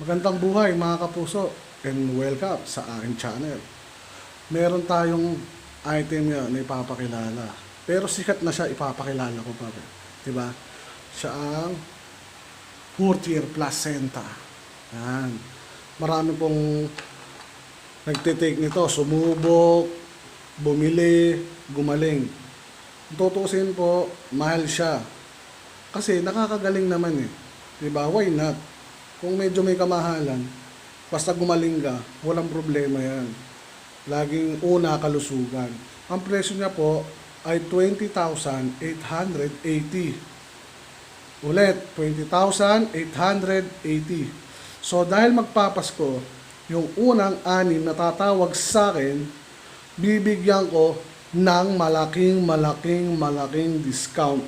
Magandang buhay mga kapuso and welcome sa aking channel. Meron tayong item na ipapakilala. Pero sikat na siya, ipapakilala ko pa rin. Diba? Siya ang 4th year placenta. Yan. Marami pong nagtitake nito, sumubok, bumili, gumaling. Tutusin po, mahal siya. Kasi nakakagaling naman eh. Diba? Why not? Kung medyo may kamahalan, basta gumaling ka, walang problema yan. Laging una, kalusugan. Ang presyo niya po ay 20,880. Ulit, 20,880. So dahil magpapasko, yung unang 6 na tatawag sa akin, bibigyan ko ng malaking discount.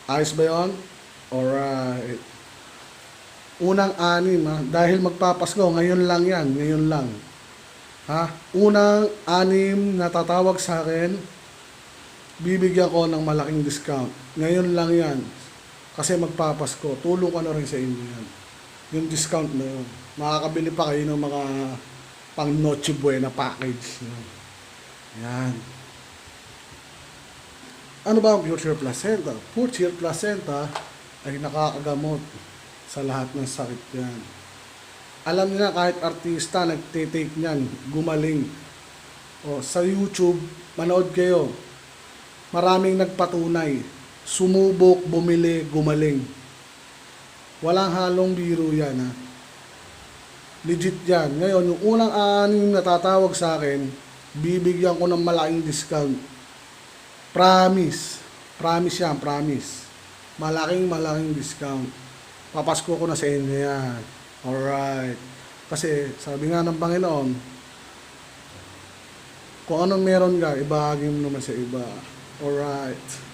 Ayos ba yun? Alright. Unang 6 ha, dahil magpapasko, ngayon lang yan, ngayon lang. Ha? Unang 6 na tatawag sa akin, bibigyan ko ng malaking discount. Ngayon lang yan. Kasi magpapasko, tulong ko na rin sa inyo yan. Yung discount na yun. Makakabili pa kayo ng mga pang Noche Buena package. Yan. Ano ba ang Future Placenta? Future Placenta ay nakakagamot sa lahat ng sakit yan. Alam niyo na kahit artista nagtitake niyan, gumaling. O, sa YouTube, manood kayo. Maraming nagpatunay. Sumubok, bumili, gumaling. Walang halong biro yan ha. Legit yan. Ngayon, yung unang 6 na tatawag sa akin, bibigyan ko ng malaking discount. Promise. Promise yan, promise. Malaking discount. Papasko ko na sa inyo yan. Alright. Kasi sabi nga ng Panginoon, kung anong meron ka, ibahagi mo naman sa iba. Alright.